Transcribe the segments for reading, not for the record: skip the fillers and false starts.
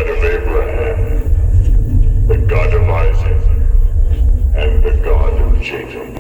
God of Abraham, the God of Isaac, and the God of Jacob.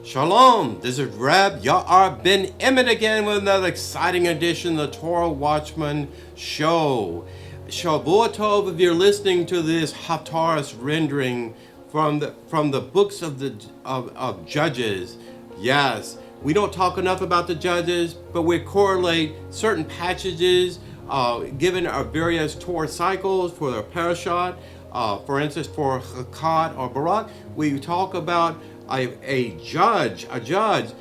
Shalom, this is ben-Emmett again with another exciting edition of the Torah Watchman show. Shavua Tov, if you're listening to this Haftarah's rendering from the books of Judges. Yes, we don't talk enough about the Judges, but we correlate certain passages given our various Torah cycles for the parashat. For instance, for Chakad or Barak, we talk about a judge, an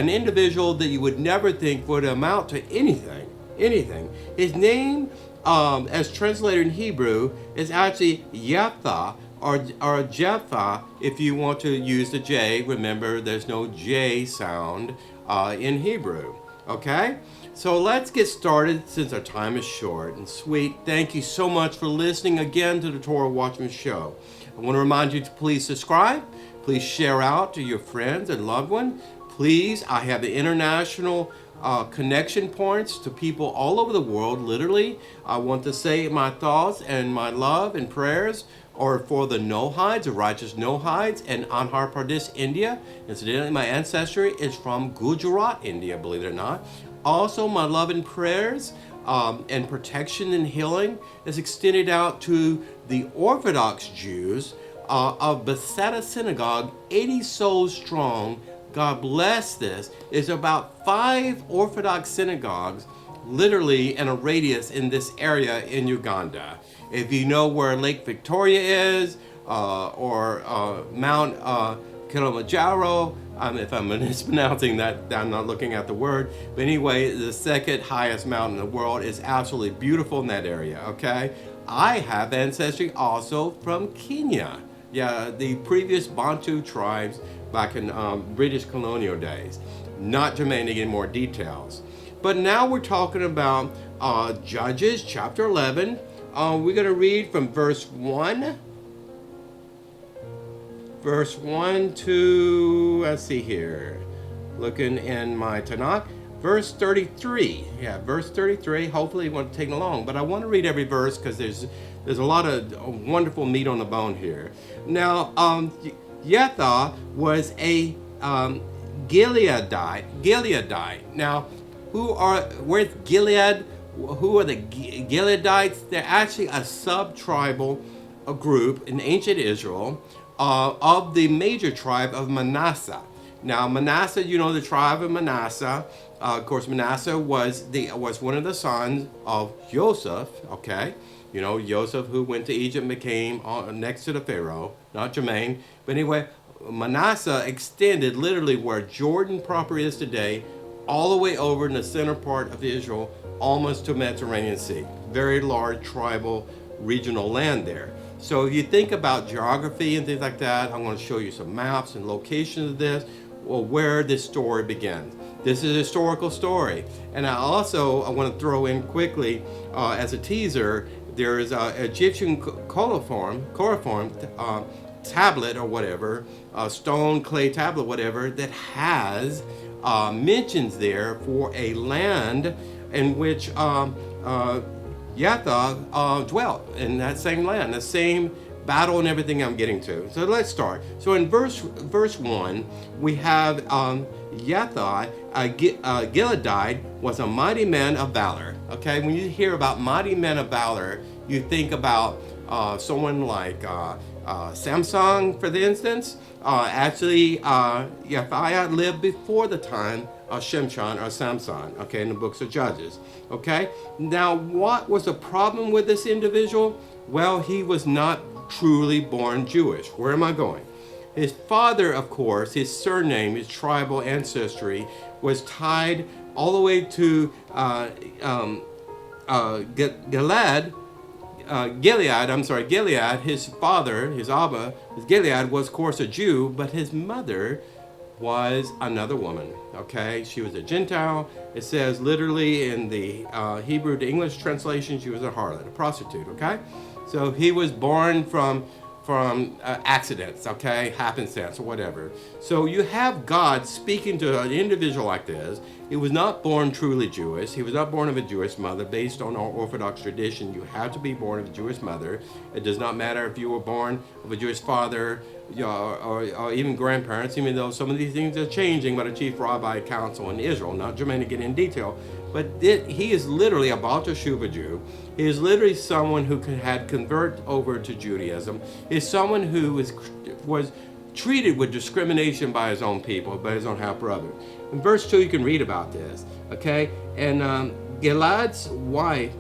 individual that you would never think would amount to anything. His name, as translated in Hebrew, is actually Jephthah or Jephthah. If you want to use the J, remember there's no J sound in Hebrew. Okay, so let's get started since our time is short and sweet. Thank you so much for listening again to the Torah Watchman show. I want to remind you to please subscribe. Please share out to your friends and loved ones. Please, I have the international connection points to people all over the world. Literally, I want to say my thoughts and my love and prayers are for the Nohides, the righteous Nohides, and Andhra Pradesh, India. Incidentally, my ancestry is from Gujarat, India, believe it or not. Also, my love and prayers and protection and healing is extended out to the Orthodox Jews of Bethesda Synagogue, 80 souls strong. God bless this. It's about 5 Orthodox synagogues literally in a radius in this area in Uganda. If you know where Lake Victoria is or Mount Kilimanjaro, if I'm mispronouncing that, I'm not looking at the word. But anyway, the second highest mountain in the world is absolutely beautiful in that area, okay? I have ancestry also from Kenya. Yeah, the previous Bantu tribes back in British colonial days. Not germane to get more details. But now we're talking about Judges chapter 11. We're going to read from verse 1. Verse 1 to, let's see here, looking in my Tanakh, verse 33. Yeah, verse 33. Hopefully it won't take long, but I want to read every verse because there's a lot of wonderful meat on the bone here. Now, Jephthah was a Gileadite. Now, where's Gilead? Who are the Gileadites? They're actually a sub-tribal group in ancient Israel of the major tribe of Manasseh. Now, Manasseh, you know the tribe of Manasseh. Of course, Manasseh was one of the sons of Joseph. Okay, you know Joseph who went to Egypt and became next to the Pharaoh. Not germane, but anyway, Manasseh extended literally where Jordan proper is today, all the way over in the center part of Israel, almost to Mediterranean Sea. Very large tribal regional land there. So if you think about geography and things like that, I'm going to show you some maps and locations of this, well, where this story begins. This is a historical story. And I want to throw in quickly as a teaser, there is an Egyptian coliform tablet or whatever, stone, clay tablet, whatever, that has mentions there for a land in which Jephthah dwelt, in that same land, the same battle and everything I'm getting to. So let's start. So in verse 1, we have Jephthah, Gilead, was a mighty man of valor. Okay, when you hear about mighty men of valor, you think about someone like Samson, for the instance. Actually, Jephthah lived before the time of Shimshon or Samson, okay, in the books of Judges. Okay, now what was the problem with this individual? Well, he was not truly born Jewish. Where am I going? His father, of course, his surname, his tribal ancestry, was tied all the way to Gilead. His father, his Abba, his Gilead, was of course a Jew, but his mother was another woman. Okay, she was a Gentile. It says literally in the Hebrew to English translation, she was a harlot, a prostitute. Okay, so he was born from accidents, okay, happenstance or whatever. So you have God speaking to an individual like this. He was not born truly Jewish. He was not born of a Jewish mother. Based on our Orthodox tradition, you have to be born of a Jewish mother. It does not matter if you were born of a Jewish father, or even grandparents, even though some of these things are changing by the chief rabbi council in Israel. Not germane to get in detail, but he is literally a Baal Teshuva Jew. He is literally someone who had converted over to Judaism. He is someone who was treated with discrimination by his own people, by his own half brother. In verse 2, you can read about this. Okay, and Gilead's wife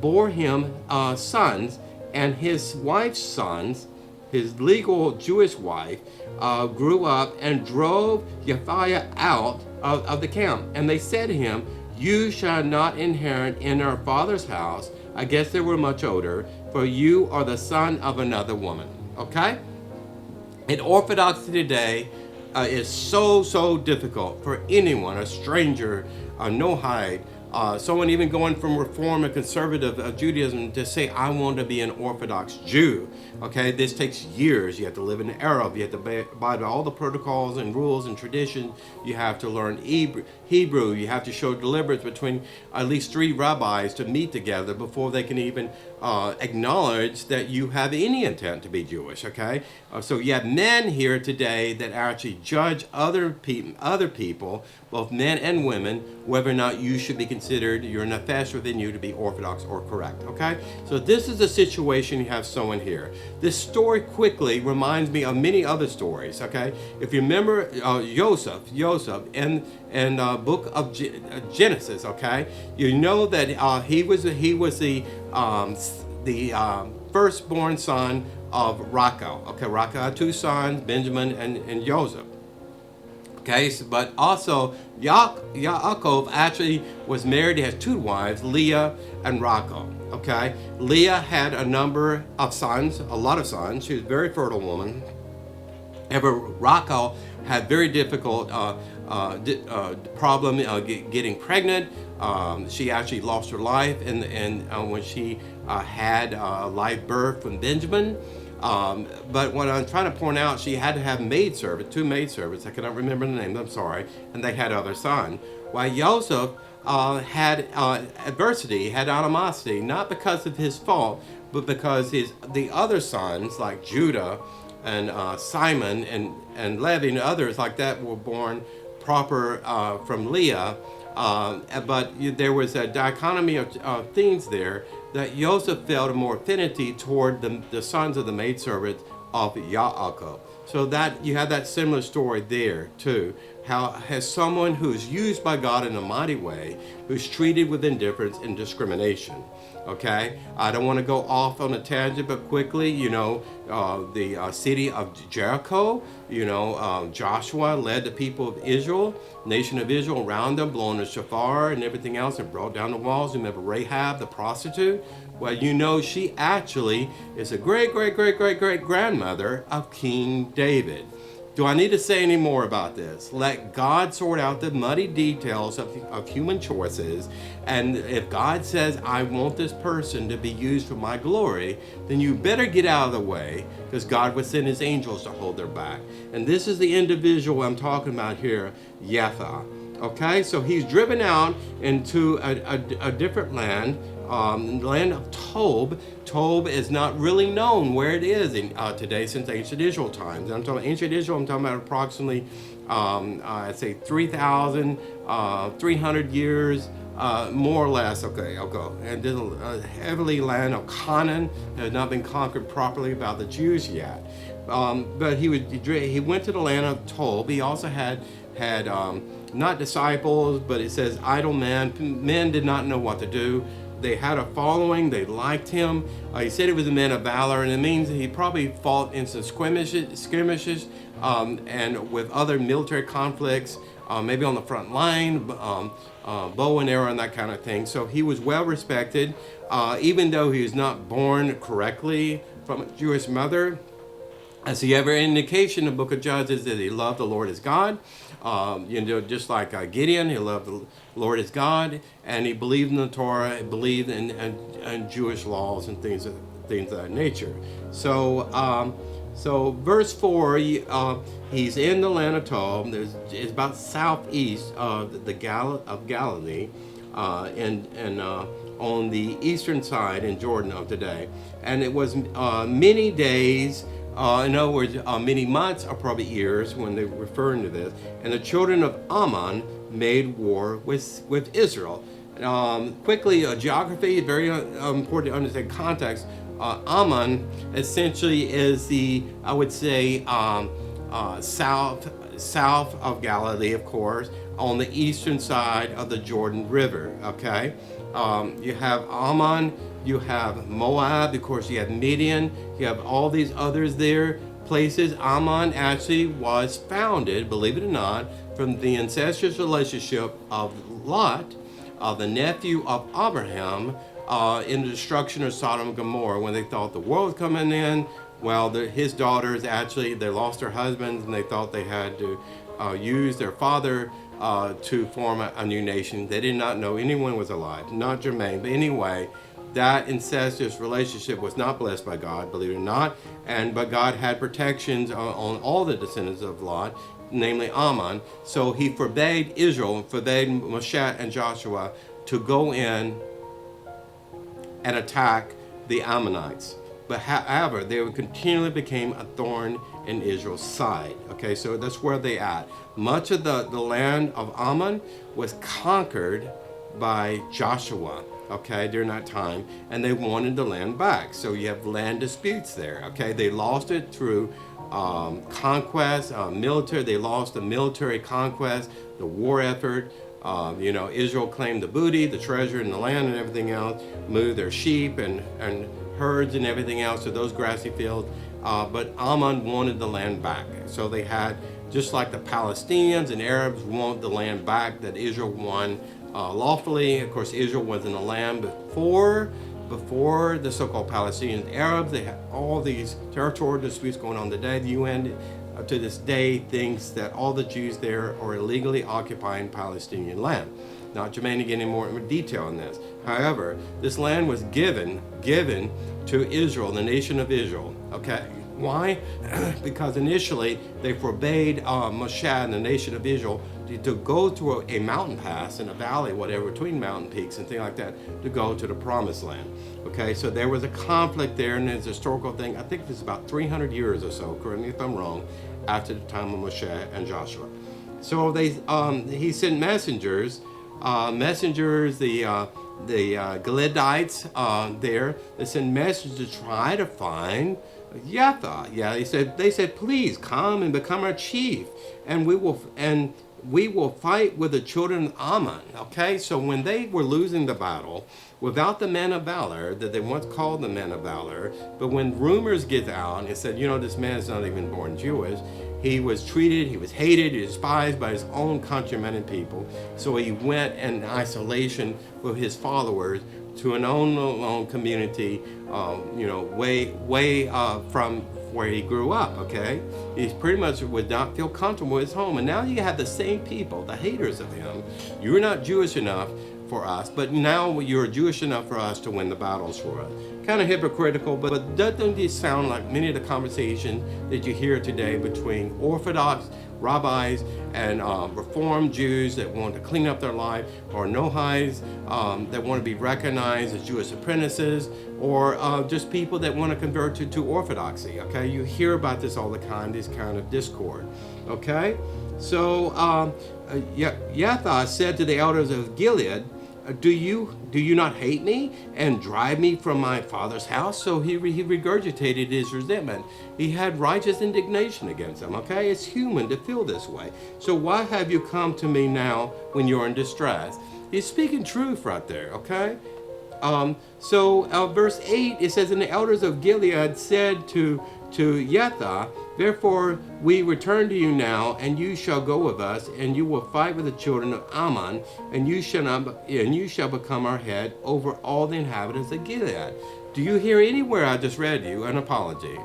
bore him sons, and his wife's sons, his legal Jewish wife, grew up and drove Jephthah out of the camp. And they said to him, "You shall not inherit in our father's house." I guess they were much older. "For you are the son of another woman." Okay? In Orthodoxy today, is so difficult for anyone, a stranger, a no-hide, someone even going from Reform and Conservative Judaism to say, "I want to be an Orthodox Jew." Okay, this takes years. You have to live in Arab. You have to abide by all the protocols and rules and traditions. You have to learn Hebrew. You have to show deliverance between at least 3 rabbis to meet together before they can even acknowledge that you have any intent to be Jewish. Okay, so you have men here today that actually judge other people, both men and women, whether or not you should be considered, you're nefesh within you to be Orthodox or correct. Okay, so this is a situation. You have someone here. This story quickly reminds me of many other stories. Okay, if you remember Joseph in book of Genesis. Okay, you know that he was the firstborn son of Rachel. Okay, Rachel had 2 sons, Benjamin and Joseph. Okay, but also Yaakov actually was married. He has 2 wives, Leah and Rachel. Okay, Leah had a number of sons, a lot of sons. She was a very fertile woman. However, Rachel had very difficult problem getting pregnant. She actually lost her life, and when she had a live birth from Benjamin. But what I'm trying to point out, she had to have 2 maidservants. I cannot remember the names, I'm sorry. And they had other sons. While Joseph had adversity, had animosity, not because of his fault, but because the other sons, like Judah and Simon and Levi and others like that, were born proper from Leah. But there was a dichotomy of things there, that Joseph felt a more affinity toward the sons of the maidservant of Yaakov. So that you have that similar story there too. How has someone who's used by God in a mighty way, who's treated with indifference and discrimination. Okay, I don't want to go off on a tangent, but quickly, the city of Jericho, Joshua led the people of Israel, nation of Israel, around them, blowing the shofar and everything else, and brought down the walls. Remember Rahab, the prostitute? Well, she actually is a great grandmother of King David. Do I need to say any more about this? Let God sort out the muddy details of human choices. And if God says, I want this person to be used for my glory, then you better get out of the way, because God would send his angels to hold their back. And this is the individual I'm talking about here, Jephthah. Okay, so he's driven out into a different land, the land of Tob. Tob is not really known where it is in today since ancient Israel times. I'm talking about ancient Israel. I'm talking about approximately, I'd say 3,300 years, more or less. Okay, I'll go. And this heavily land of Canaan has not been conquered properly by the Jews yet. But he went to the land of Tob. He also had not disciples, but it says idle men. Men did not know what to do. They had a following. They liked him. He said he was a man of valor, and it means he probably fought in some skirmishes and with other military conflicts, maybe on the front line, bow and arrow and that kind of thing. So he was well respected, even though he was not born correctly from a Jewish mother. As the ever indication, the book of Judges, that he loved the Lord his God. Just like Gideon, he loved the Lord his God, and he believed in the Torah, he believed in Jewish laws and things of that nature. So, verse 4, he's in the land of Tob. It's about southeast of Galilee, and on the eastern side in Jordan of today. And it was many days. In other words, many months or probably years when they're referring to this. And the children of Ammon made war with Israel. Quickly, geography is very important to understand context. Ammon essentially is I would say, south of Galilee, of course, on the eastern side of the Jordan River. Okay, you have Ammon. You have Moab, of course, you have Midian, you have all these others there, places. Ammon actually was founded, believe it or not, from the incestuous relationship of Lot, the nephew of Abraham, in the destruction of Sodom and Gomorrah when they thought the world was coming in. Well, his daughters actually, they lost their husbands and they thought they had to use their father to form a new nation. They did not know anyone was alive, not germane, but anyway, that incestuous relationship was not blessed by God, believe it or not, but God had protections on all the descendants of Lot, namely Ammon. So he forbade Israel, forbade Moshe and Joshua to go in and attack the Ammonites. But however, they continually became a thorn in Israel's side. Okay, so that's where they at. Much of the land of Ammon was conquered by Joshua, okay, during that time, and they wanted the land back. So you have land disputes there, okay? They lost it through conquest, military. They lost the military conquest, the war effort. Israel claimed the booty, the treasure in the land and everything else, moved their sheep and herds and everything else to those grassy fields. But Ammon wanted the land back. So they had, just like the Palestinians and Arabs want the land back that Israel won lawfully. Of course, Israel was in the land before the so-called Palestinian Arabs. They had all these territorial disputes going on today. The UN to this day thinks that all the Jews there are illegally occupying Palestinian land. Not germane to get any more detail on this. However, this land was given to Israel, the nation of Israel. Okay, why? Because initially they forbade Moshe and the nation of Israel to go through a mountain pass in a valley, whatever, between mountain peaks and things like that, to go to the promised land. Okay, so there was a conflict there, and it's a historical thing. I think it's about 300 years or so, correct me if I'm wrong, after the time of Moshe and Joshua. So he sent messengers, the Gileadites there. They sent messengers to try to find Jephthah. Yeah, they said, please come and become our chief, and we will fight with the children of Ammon. Okay, so when they were losing the battle, without the men of valor, that they once called the men of valor, but when rumors get out and said, this man is not even born Jewish, he was treated, he was hated, he was despised by his own countrymen and people. So he went in isolation with his followers to an own community, way from where he grew up, okay? He pretty much would not feel comfortable at his home. And now you have the same people, the haters of him. You're not Jewish enough for us, but now you're Jewish enough for us to win the battles for us. Kind of hypocritical, but doesn't this sound like many of the conversations that you hear today between Orthodox rabbis and Reformed Jews that want to clean up their life, or Nohais that want to be recognized as Jewish apprentices, or just people that want to convert to Orthodoxy, okay? You hear about this all the time, this kind of discord, okay? So Jephthah said to the elders of Gilead, do you not hate me and drive me from my father's house? So he regurgitated his resentment. He had righteous indignation against them, okay? It's human to feel this way. So why have you come to me now when you're in distress? He's speaking truth right there, okay? Verse 8, it says, and the elders of Gilead said to Jephthah, therefore we return to you now, and you shall go with us, and you will fight with the children of Ammon, and you shall become our head over all the inhabitants of Gilead. Do you hear anywhere I just read you an apology?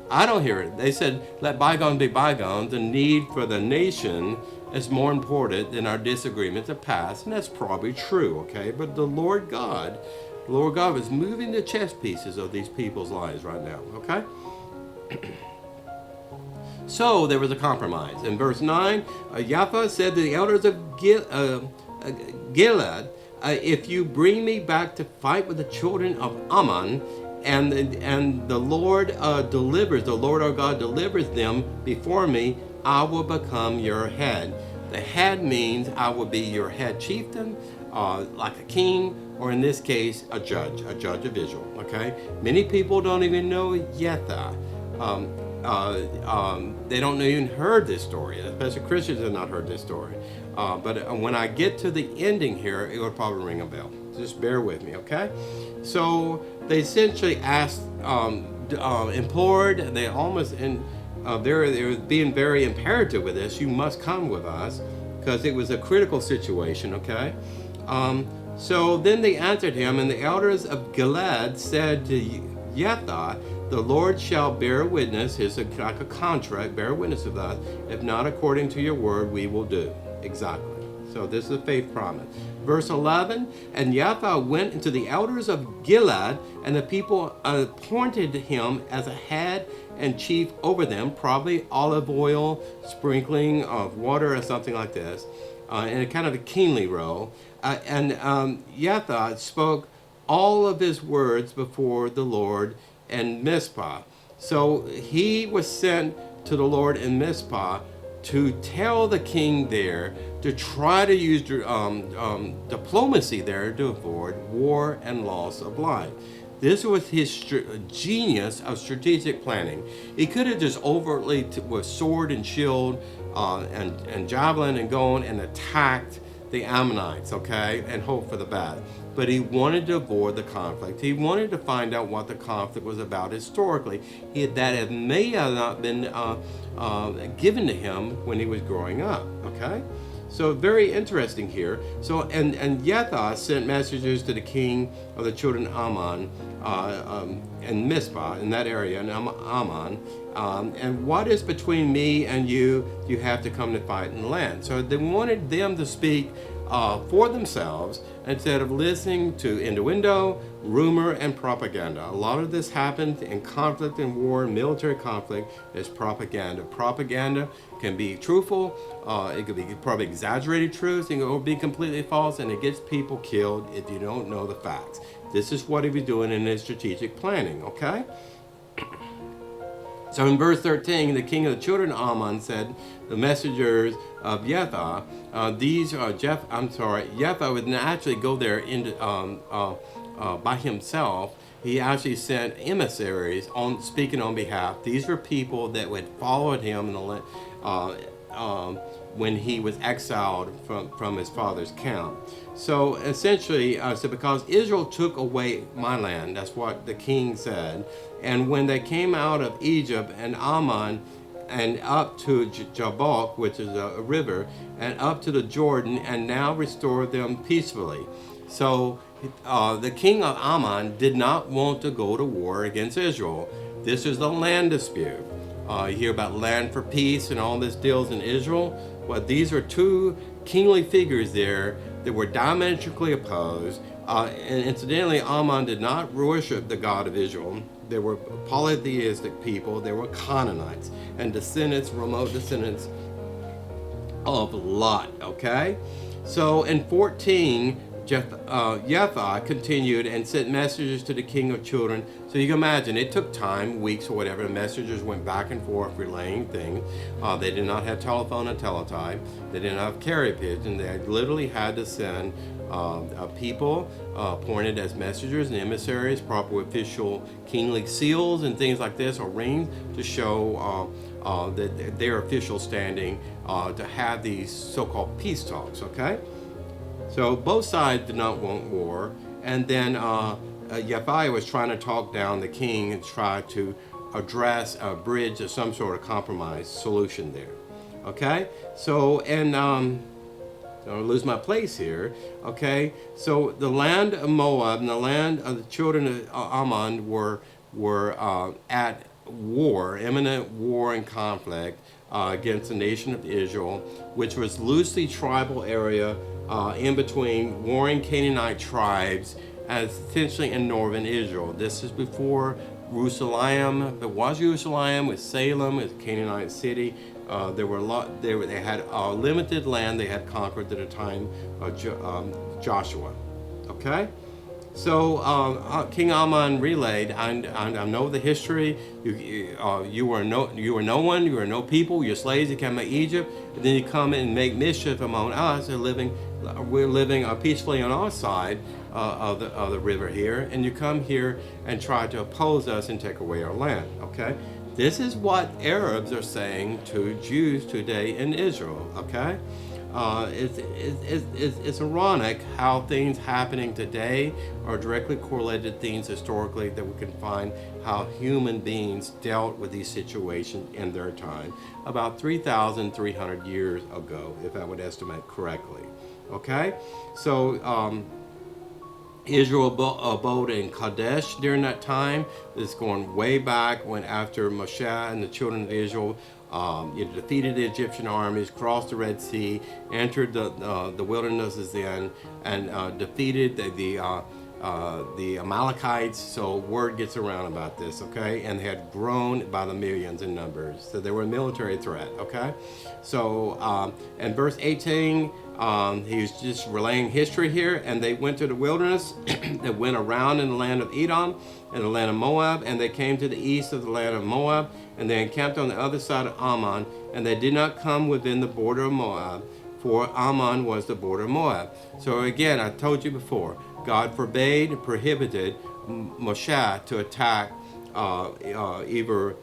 I don't hear it. They said, let bygones be bygones. The need for the nation is more important than our disagreements of past, and that's probably true, okay? But the Lord God is moving the chess pieces of these people's lives right now, okay? So there was a compromise. In verse 9, Jephthah said to the elders of Gilead, if you bring me back to fight with the children of Ammon, and the Lord the Lord our God delivers them before me, I will become your head. The head means I will be your head chieftain, like a king, or in this case, a judge of Israel, okay? Many people don't even know Jephthah. They don't even heard this story, especially Christians have not heard this story. But when I get to the ending here, it will probably ring a bell. Just bear with me, okay? So they essentially asked, implored, they almost, they were being very imperative with this, you must come with us, because it was a critical situation, okay? So then they answered him, and the elders of Gilead said to Jephthah, the Lord shall bear witness, it's like a contract, bear witness of us, if not according to your word, we will do. Exactly. So this is a faith promise. Verse 11, and Jephthah went into the elders of Gilead, and the people appointed him as a head and chief over them, probably olive oil, sprinkling of water or something like this, in a kind of a kingly role. Jephthah spoke all of his words before the Lord in Mizpah. So he was sent to the Lord in Mizpah to tell the king there to try to use diplomacy there to avoid war and loss of life. This was his genius of strategic planning. He could have just overtly with sword and shield and javelin and going and attacked the Ammonites, okay, and hope for the best. But he wanted to avoid the conflict. He wanted to find out what the conflict was about historically. That may have not been given to him when he was growing up, okay? So very interesting here. So and Jephthah sent messengers to the king of the children of Ammon in Mizpah, in that area, in Ammon. And what is between me and you? You have to come to fight in the land. So they wanted them to speak for themselves instead of listening to innuendo, rumor, and propaganda. A lot of this happens in conflict and war, military conflict, is propaganda. Propaganda can be truthful, it could be probably exaggerated truth, it can be completely false, and it gets people killed if you don't know the facts. This is what he was doing in his strategic planning, okay? So in verse 13, the king of the children of Ammon said, the messengers of Jephthah, Jephthah would not actually go there by himself. He actually sent emissaries speaking on behalf. These were people that would follow him when he was exiled from his father's camp. So essentially, because Israel took away my land, that's what the king said. And when they came out of Egypt and Ammon and up to Jabbok, which is a river, and up to the Jordan, and now restored them peacefully. So the king of Ammon did not want to go to war against Israel. This is the land dispute. You hear about land for peace and all this deals in Israel. Well, these are two kingly figures there that were diametrically opposed. And incidentally, Ammon did not worship the God of Israel. They were polytheistic people. They were Canaanites and descendants, remote descendants of Lot. Okay, so in 14, Jephthah continued and sent messengers to the king of children. So you can imagine it took time, weeks or whatever. The messengers went back and forth relaying things. They did not have telephone and teletype. They didn't have carrier pigeon. They literally had to send people appointed as messengers and emissaries, proper official kingly seals and things like this, or rings, to show that their official standing to have these so-called peace talks. Okay. So both sides did not want war, and then Jephthah was trying to talk down the king and try to address a bridge or some sort of compromise solution there. Okay, so and I'll lose my place here. Okay, so the land of Moab and the land of the children of Ammon were at war, imminent war and conflict against the nation of Israel, which was loosely tribal area in between warring Canaanite tribes, as essentially in northern Israel. This is before Jerusalem. There was Jerusalem with Salem, as a Canaanite city. There were a lot. They had limited land they had conquered at the time of Joshua. Okay. So King Ammon relayed, I know the history. You were no one. You were no people. You're slaves. You came out of Egypt, and then you come and make mischief among us. We're living peacefully on our side of the river here, and you come here and try to oppose us and take away our land. Okay, this is what Arabs are saying to Jews today in Israel. Okay. It's ironic how things happening today are directly correlated to things historically that we can find how human beings dealt with these situations in their time about 3,300 years ago, if I would estimate correctly. Okay, so Israel abode in Kadesh during that time. This is going way back when after Moshe and the children of Israel defeated the Egyptian armies, crossed the Red Sea, entered the wildernesses then, and defeated the Amalekites. So word gets around about this, okay? And they had grown by the millions in numbers. So they were a military threat, okay? So in verse 18, he's just relaying history here, and they went to the wilderness. They went around in the land of Edom and the land of Moab, and they came to the east of the land of Moab, and they encamped on the other side of Ammon, and they did not come within the border of Moab, for Ammon was the border of Moab. So again, I told you before, God prohibited Moshe to attack either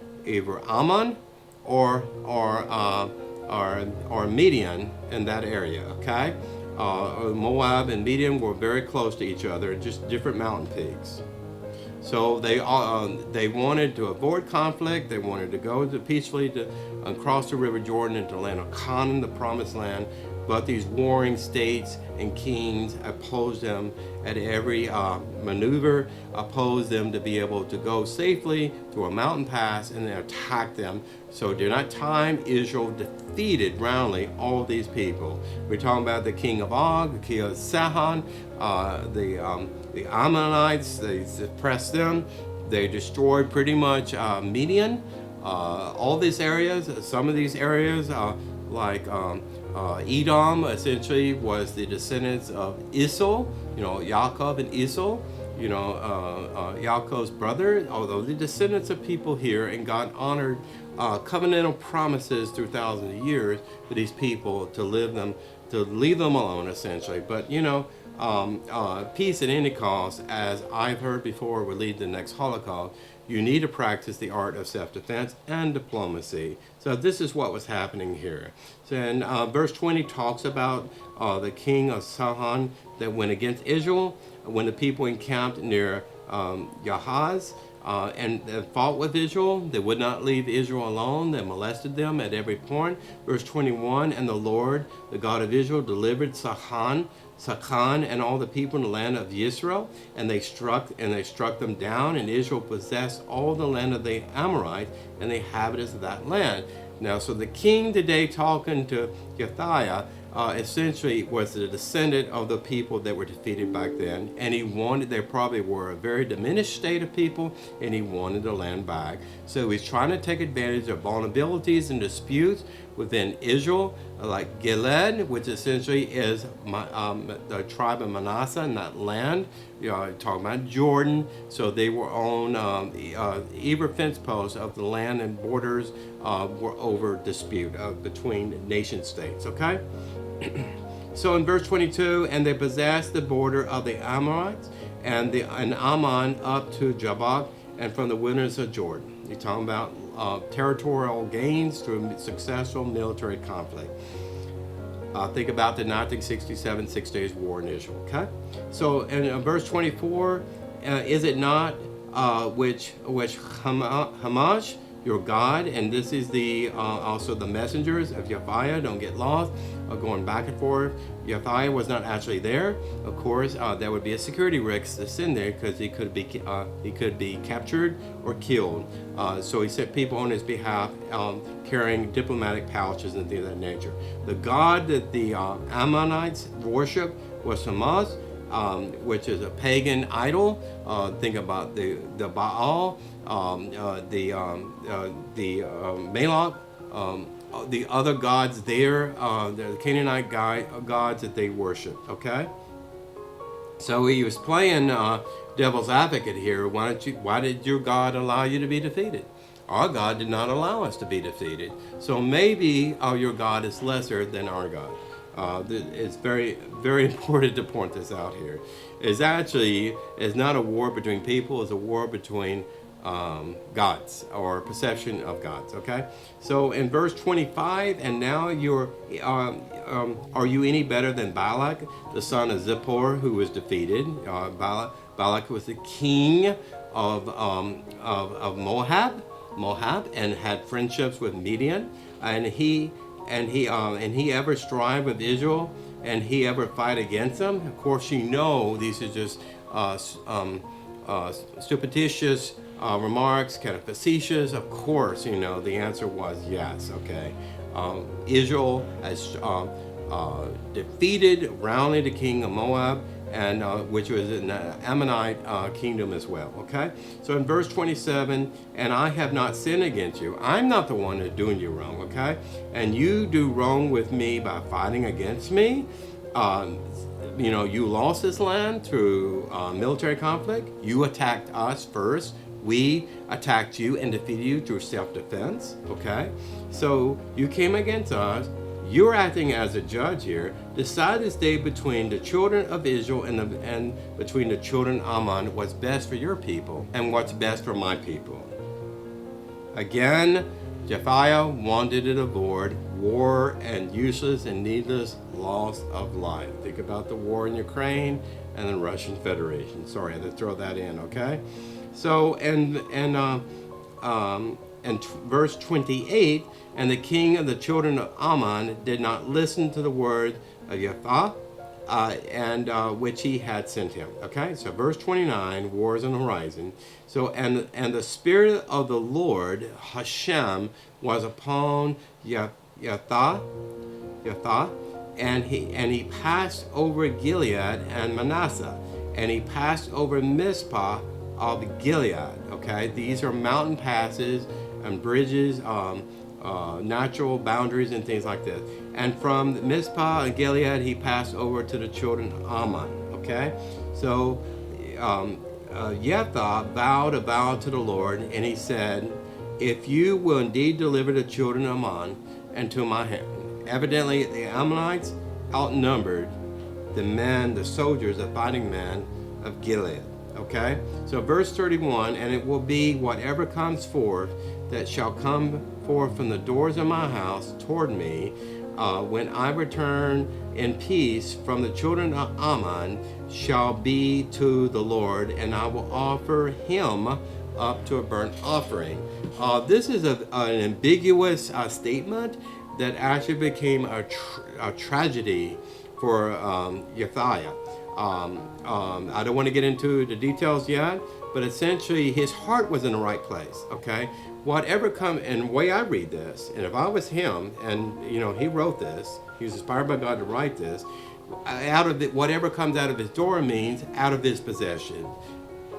Ammon or Midian in that area. Okay, Moab and Midian were very close to each other, just different mountain peaks. So they wanted to avoid conflict. They wanted to go peacefully to cross the River Jordan into the land of Canaan, the Promised Land. But these warring states and kings opposed them at every maneuver, opposed them to be able to go safely through a mountain pass and then attack them. So during that time, Israel defeated roundly all these people. We're talking about the king of Og, the king of Sihon, the Ammonites. They suppressed them. They destroyed pretty much Midian, all these areas. Some of these areas, like Edom, essentially was the descendants of Esau, Yaakov and Esau, Yaakov's brother, although the descendants of people here, and God honored covenantal promises through thousands of years for these people to leave them alone, essentially. But peace at any cost, as I've heard before, will lead to the next Holocaust. You need to practice the art of self-defense and diplomacy. So this is what was happening here. So in verse 20 talks about the king of Sihon that went against Israel when the people encamped near Yahaz. and fought with Israel. They would not leave Israel alone. They molested them at every point. Verse 21, and the Lord, the God of Israel, delivered Sachan and all the people in the land of Israel, and they struck them down, and Israel possessed all the land of the Amorites and the inhabitants of that land. Now, so the king today talking to Jephthah essentially was the descendant of the people that were defeated back then, and they probably were a very diminished state of people, and he wanted the land back. So he's trying to take advantage of vulnerabilities and disputes within Israel, like Gilead, which essentially is the tribe of Manasseh in that land. Talking about Jordan, so they were on either fence posts of the land and borders were over dispute between nation states. Okay. So in verse 22, and they possessed the border of the Ammonites and Ammon up to Jabbok and from the wilderness of Jordan. You're talking about territorial gains through successful military conflict. Think about the 1967 Six Days War in Israel. Okay, so in verse 24, is it not which Hamash, your God, and this is the also the messengers of Jephthah, don't get lost, going back and forth. Jephthah was not actually there. Of course, that would be a security risk to send there because he could be captured or killed. So he sent people on his behalf carrying diplomatic pouches and things of that nature. The god that the Ammonites worship was Hamas, which is a pagan idol. Think about the Baal, the Moloch, the other gods there, the Canaanite gods that they worship. Okay, so he was playing devil's advocate here. Why did your God allow you to be defeated? Our God did not allow us to be defeated. So maybe your God is lesser than our God. It's very, very important to point this out here. It's not a war between people, it's a war between gods, or perception of gods. Okay, so in verse 25, and now are you any better than Balak, the son of Zippor, who was defeated? Balak was the king of Moab, and had friendships with Midian, and he ever strive with Israel, and he ever fight against them? Of course, these are just stupiditious remarks, kind of facetious. Of course, the answer was yes. Okay, Israel has defeated roundly the king of Moab, and which was an Ammonite kingdom as well. Okay, so in verse 27, and I have not sinned against you. I'm not the one that's doing you wrong. Okay, and you do wrong with me by fighting against me. You lost this land through military conflict. You attacked us first. We attacked you and defeated you through self-defense. Okay, so you came against us. You're acting as a judge here. Decide this day between the children of Israel and between the children of Ammon what's best for your people and what's best for my people. Again, Jephthah wanted to avoid war and useless and needless loss of life. Think about the war in Ukraine and the Russian Federation. Sorry, I had to throw that in. Okay, so and verse 28, and the king of the children of Ammon did not listen to the word of Jephthah, which he had sent him. Okay, so verse 29, war is on the horizon. So and the spirit of the Lord Hashem was upon Jephthah, and he passed over Gilead and Manasseh, and he passed over Mizpah of Gilead. Okay, these are mountain passes and bridges, natural boundaries and things like this. And from Mizpah and Gilead, he passed over to the children of Ammon. Okay, so Jephthah vowed a vow to the Lord, and he said, if you will indeed deliver the children of Ammon into my hand. Evidently, the Ammonites outnumbered the soldiers, the fighting men of Gilead. Okay, so verse 31, and it will be whatever comes forth that shall come forth from the doors of my house toward me, when I return in peace from the children of Ammon, shall be to the Lord, and I will offer him up to a burnt offering. This is an ambiguous statement that actually became a tragedy for Jephthah. I don't want to get into the details yet, but essentially his heart was in the right place. Okay, whatever come, and the way I read this, and if I was him, and he wrote this, he was inspired by God to write this. Out of it, whatever comes out of his door means out of his possession.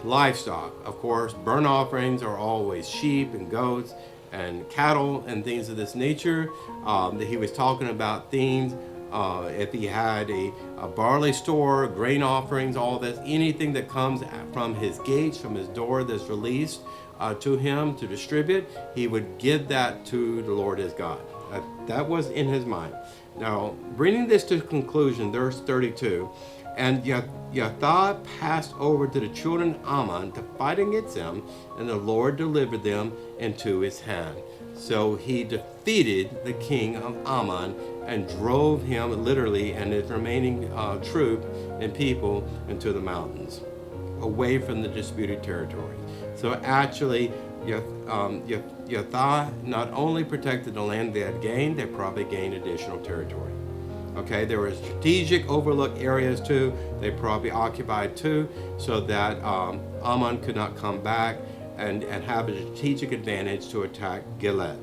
Livestock, of course, burnt offerings are always sheep and goats and cattle and things of this nature. That he was talking about things. If he had a barley store, grain offerings, all this, anything that comes from his gates, from his door that's released to him to distribute, he would give that to the Lord his God. That was in his mind. Now, bringing this to conclusion, verse 32, and Jephthah passed over to the children of Ammon to fight against them, and the Lord delivered them into his hand. So he defeated the king of Ammon and drove him literally and his remaining troop and people into the mountains, away from the disputed territory. So actually, Jephthah not only protected the land they had gained, they probably gained additional territory. Okay, there were strategic overlooked areas too, they probably occupied too, so that Ammon could not come back and have a strategic advantage to attack Gilead.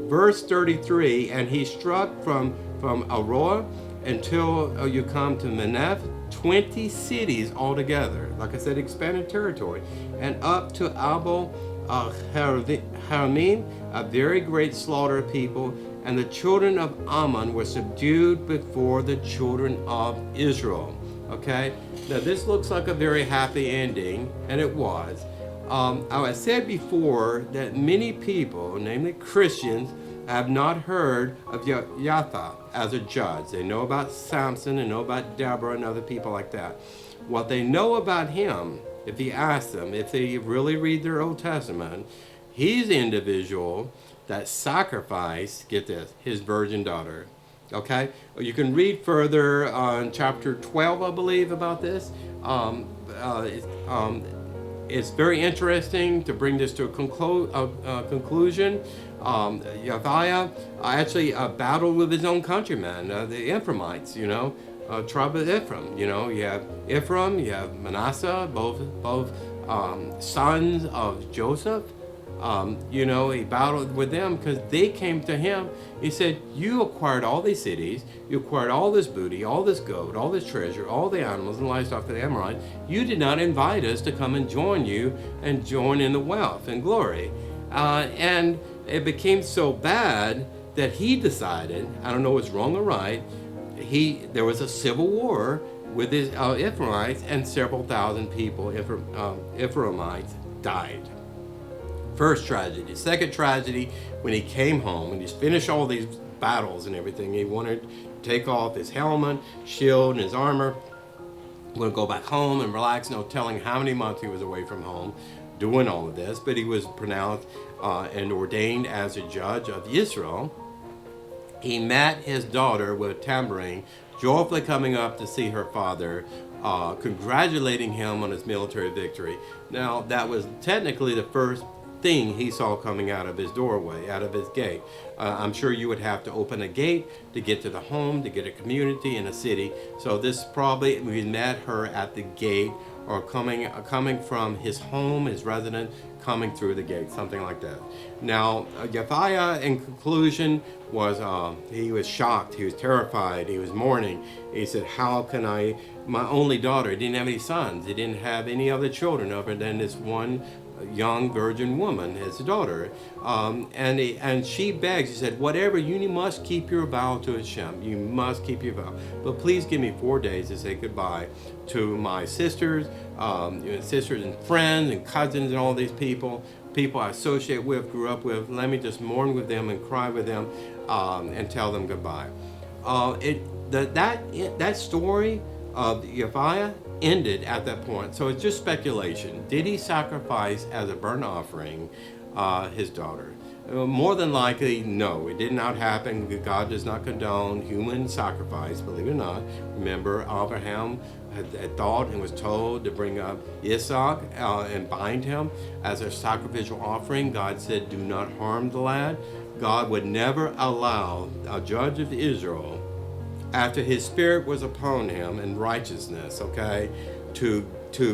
Verse 33, and he struck from Aroer until you come to Meneph, 20 cities altogether. Like I said, expanded territory. And up to Abel Haramim, a very great slaughter of people. And the children of Ammon were subdued before the children of Israel. Okay? Now this looks like a very happy ending, and it was. I said before that many people, namely Christians, have not heard of Jephthah as a judge. They know about Samson, they know about Deborah and other people like that. What they know about him, if you ask them, if they really read their Old Testament, he's the individual that sacrificed, get this, his virgin daughter. Okay? You can read further on chapter 12, I believe, about this. It's very interesting to bring this to a conclusion. Jephthah actually battled with his own countrymen, the Ephraimites, tribe of Ephraim. You have Ephraim, you have Manasseh, both sons of Joseph. He battled with them because they came to him. He said, you acquired all these cities, you acquired all this booty, all this gold, all this treasure, all the animals and livestock of the Amorites. You did not invite us to come and join you and join in the wealth and glory. And it became so bad that he decided, I don't know what's wrong or right, there was a civil war with his Ephraimites, and several thousand people, Ephraimites, died. First tragedy. Second tragedy, when he came home and he's finished all these battles and everything, he wanted to take off his helmet, shield, and his armor, going to go back home and relax. No telling how many months he was away from home doing all of this, but he was pronounced and ordained as a judge of Israel. He met his daughter with a tambourine, joyfully coming up to see her father, congratulating him on his military victory. Now, that was technically the first thing he saw coming out of his doorway, out of his gate. I'm sure you would have to open a gate to get to the home, to get a community in a city. So this probably, we met her at the gate, or coming from his home, his residence, coming through the gate, something like that. Now, Jephthah, in conclusion, he was shocked, he was terrified, he was mourning. He said, how can my only daughter, he didn't have any sons, he didn't have any other children other than this one young virgin woman, his daughter, and she begs. She said, whatever, you must keep your vow to Hashem. You must keep your vow, but please give me 4 days to say goodbye to my sisters, sisters and friends and cousins and all these people I associate with, grew up with. Let me just mourn with them and cry with them, and tell them goodbye. That story of Jephthah ended at that point. So it's just speculation. Did he sacrifice as a burnt offering his daughter? More than likely, no, it did not happen. God does not condone human sacrifice, believe it or not. Remember, Abraham had thought and was told to bring up Isaac and bind him as a sacrificial offering. God said, do not harm the lad. God would never allow a judge of Israel, after his spirit was upon him in righteousness, okay, to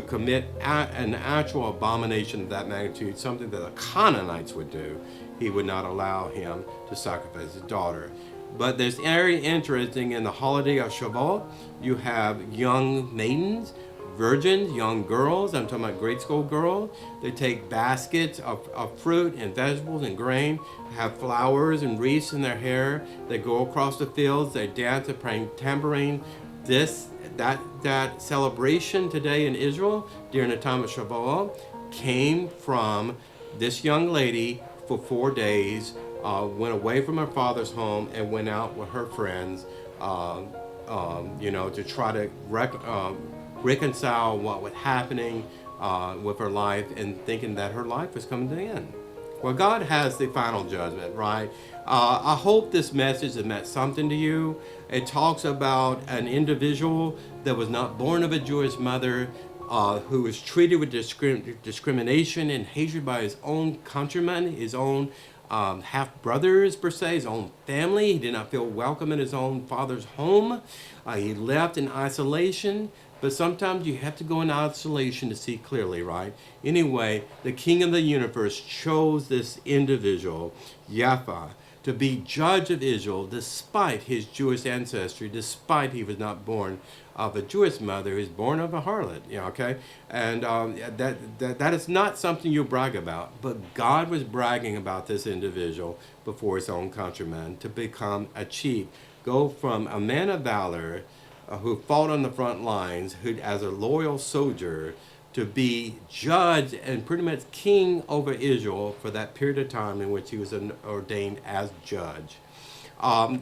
commit an actual abomination of that magnitude, something that the Canaanites would do. He would not allow him to sacrifice his daughter. But there's very interesting in the holiday of Shavuot, you have young maidens, virgins, young girls, I'm talking about grade school girls. They take baskets of fruit and vegetables and grain, have flowers and wreaths in their hair. They go across the fields, they dance, they're playing tambourine. That celebration today in Israel during the time of Shavuot came from this young lady for 4 days, went away from her father's home and went out with her friends, to try to reconcile what was happening with her life and thinking that her life was coming to an end. Well, God has the final judgment, right? I hope this message has meant something to you. It talks about an individual that was not born of a Jewish mother, who was treated with discrimination and hatred by his own countrymen, his own half-brothers, per se, his own family. He did not feel welcome in his own father's home. He left in isolation. But sometimes you have to go in isolation to see clearly, right? Anyway, the King of the universe chose this individual, Jephthah, to be judge of Israel despite his Jewish ancestry, despite he was not born of a Jewish mother, he was born of a harlot, okay? And that is not something you brag about, but God was bragging about this individual before his own countrymen to become a chief, go from a man of valor, who fought on the front lines, who, as a loyal soldier, to be judge and pretty much king over Israel for that period of time in which he was ordained as judge.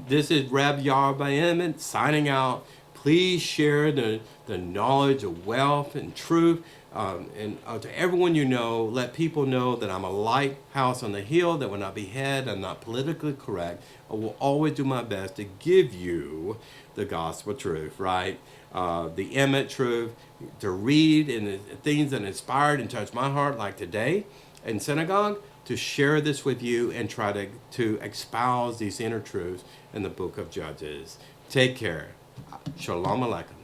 This is ben-Emmett signing out. Please share the knowledge of wealth and truth. And to everyone you know, let people know that I'm a lighthouse on the hill that will not be hid. I'm not politically correct. I will always do my best to give you the gospel truth, right? The Emmett truth, to read and the things that inspired and touched my heart, like today in synagogue, to share this with you and try to espouse these inner truths in the book of Judges. Take care. Shalom Aleichem.